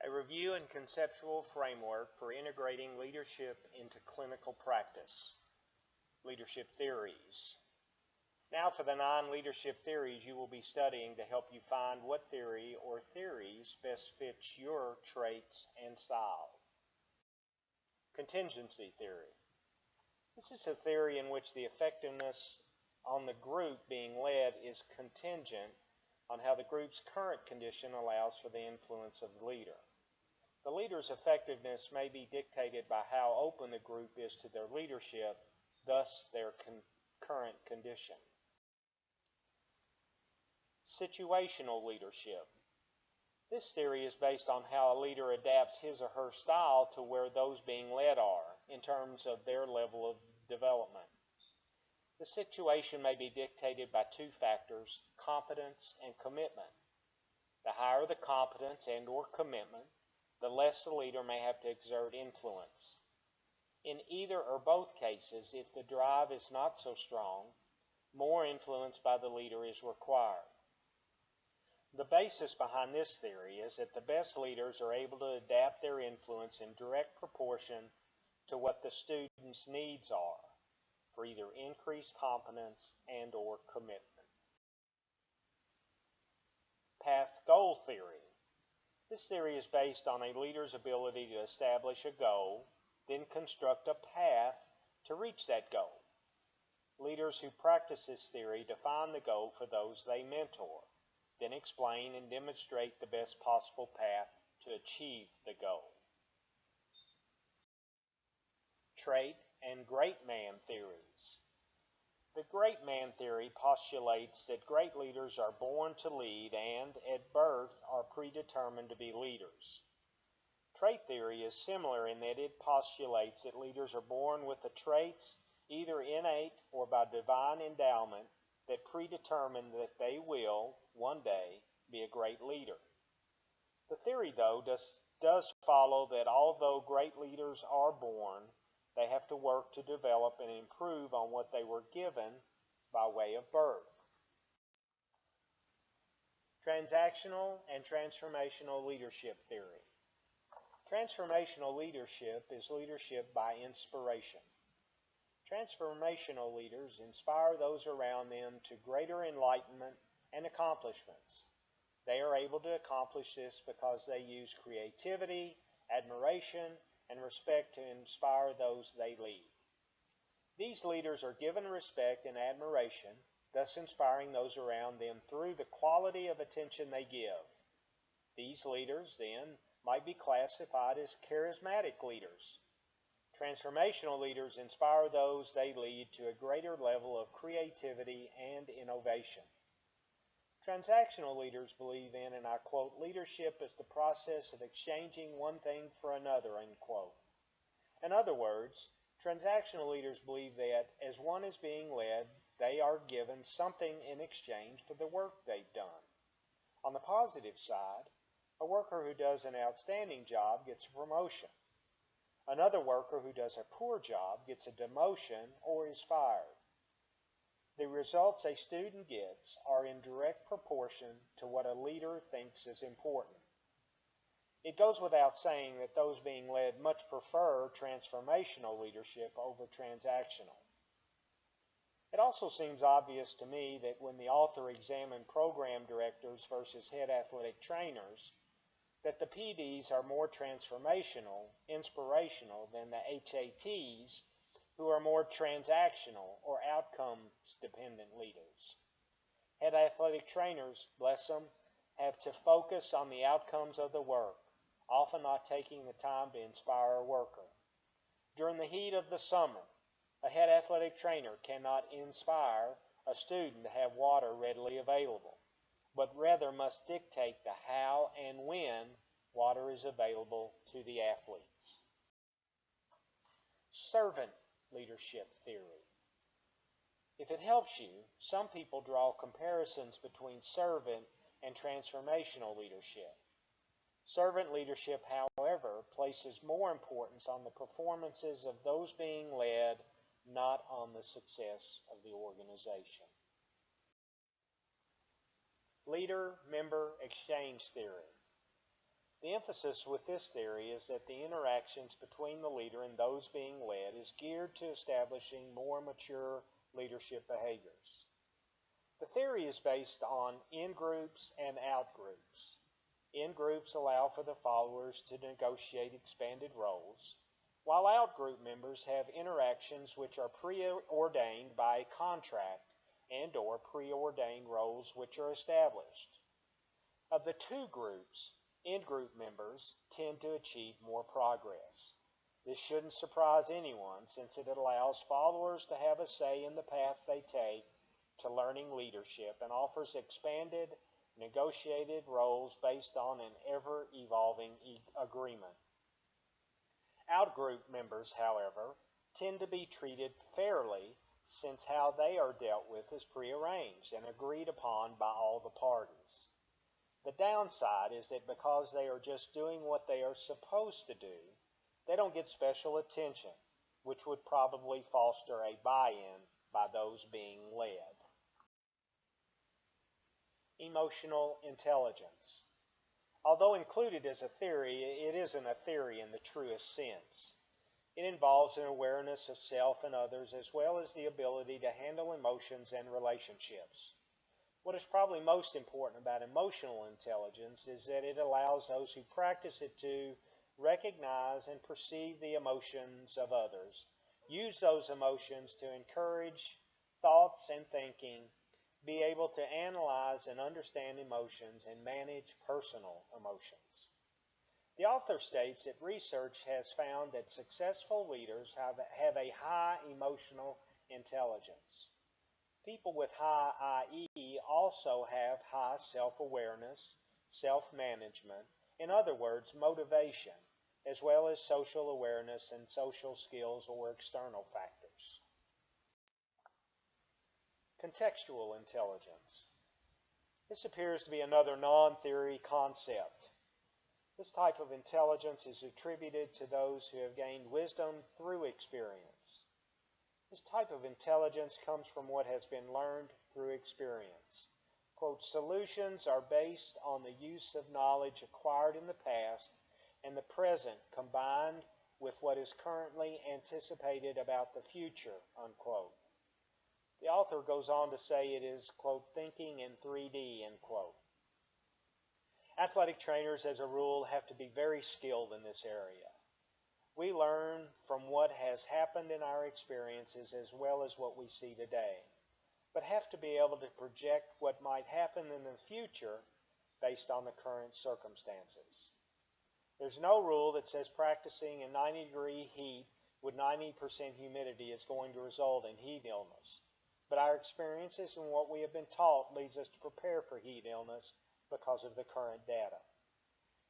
A review and conceptual framework for integrating leadership into clinical practice. Leadership theories. Now for the 9 leadership theories you will be studying to help you find what theory or theories best fits your traits and style. Contingency theory. This is a theory in which the effectiveness on the group being led is contingent on how the group's current condition allows for the influence of the leader. The leader's effectiveness may be dictated by how open the group is to their leadership, thus their current condition. Situational leadership. This theory is based on how a leader adapts his or her style to where those being led are in terms of their level of development. The situation may be dictated by 2 factors, competence and commitment. The higher the competence and or commitment, the less the leader may have to exert influence. In either or both cases, if the drive is not so strong, more influence by the leader is required. The basis behind this theory is that the best leaders are able to adapt their influence in direct proportion to what the student's needs are for either increased competence and or commitment. Path-goal theory. This theory is based on a leader's ability to establish a goal, then construct a path to reach that goal. Leaders who practice this theory define the goal for those they mentor, then explain and demonstrate the best possible path to achieve the goal. Trait and great man theories. The great man theory postulates that great leaders are born to lead and, at birth, are predetermined to be leaders. Trait theory is similar in that it postulates that leaders are born with the traits, either innate or by divine endowment, that predetermine that they will, one day, be a great leader. The theory, though, does follow that although great leaders are born, they have to work to develop and improve on what they were given by way of birth. Transactional and transformational leadership theory. Transformational leadership is leadership by inspiration. Transformational leaders inspire those around them to greater enlightenment and accomplishments. They are able to accomplish this because they use creativity, admiration, and respect to inspire those they lead. These leaders are given respect and admiration, thus inspiring those around them through the quality of attention they give. These leaders, then, might be classified as charismatic leaders. Transformational leaders inspire those they lead to a greater level of creativity and innovation. Transactional leaders believe in, and I quote, leadership is the process of exchanging one thing for another, end quote. In other words, transactional leaders believe that as one is being led, they are given something in exchange for the work they've done. On the positive side, a worker who does an outstanding job gets a promotion. Another worker who does a poor job gets a demotion or is fired. The results a student gets are in direct proportion to what a leader thinks is important. It goes without saying that those being led much prefer transformational leadership over transactional. It also seems obvious to me that when the author examined program directors versus head athletic trainers, that the PDs are more transformational, inspirational than the HATs, who are more transactional or outcomes-dependent leaders. Head athletic trainers, bless them, have to focus on the outcomes of the work, often not taking the time to inspire a worker. During the heat of the summer, a head athletic trainer cannot inspire a student to have water readily available, but rather must dictate the how and when water is available to the athletes. Servant leadership theory. If it helps you, some people draw comparisons between servant and transformational leadership. Servant leadership, however, places more importance on the performances of those being led, not on the success of the organization. Leader-member exchange theory. The emphasis with this theory is that the interactions between the leader and those being led is geared to establishing more mature leadership behaviors. The theory is based on in-groups and out-groups. In-groups allow for the followers to negotiate expanded roles, while out-group members have interactions which are preordained by contract and/or preordained roles which are established. Of the two groups, in-group members tend to achieve more progress. This shouldn't surprise anyone since it allows followers to have a say in the path they take to learning leadership and offers expanded, negotiated roles based on an ever-evolving agreement. Out-group members, however, tend to be treated fairly since how they are dealt with is prearranged and agreed upon by all the parties. The downside is that because they are just doing what they are supposed to do, they don't get special attention, which would probably foster a buy-in by those being led. Emotional intelligence. Although included as a theory, it isn't a theory in the truest sense. It involves an awareness of self and others as well as the ability to handle emotions and relationships. What is probably most important about emotional intelligence is that it allows those who practice it to recognize and perceive the emotions of others, use those emotions to encourage thoughts and thinking, be able to analyze and understand emotions, and manage personal emotions. The author states that research has found that successful leaders have a high emotional intelligence. People with high IE also have high self-awareness, self-management, in other words, motivation, as well as social awareness and social skills or external factors. Contextual intelligence. This appears to be another non-theory concept. This type of intelligence is attributed to those who have gained wisdom through experience. This type of intelligence comes from what has been learned through experience. Quote, solutions are based on the use of knowledge acquired in the past and the present combined with what is currently anticipated about the future, unquote. The author goes on to say it is, quote, thinking in 3D, end quote. Athletic trainers, as a rule, have to be very skilled in this area. We learn from what has happened in our experiences as well as what we see today, but have to be able to project what might happen in the future based on the current circumstances. There's no rule that says practicing in 90-degree heat with 90% humidity is going to result in heat illness. But our experiences and what we have been taught leads us to prepare for heat illness because of the current data.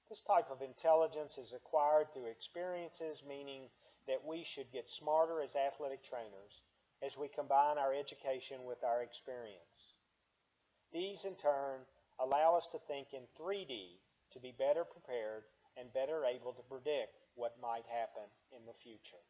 This type of intelligence is acquired through experiences, meaning that we should get smarter as athletic trainers as we combine our education with our experience. These, in turn, allow us to think in 3D to be better prepared and better able to predict what might happen in the future.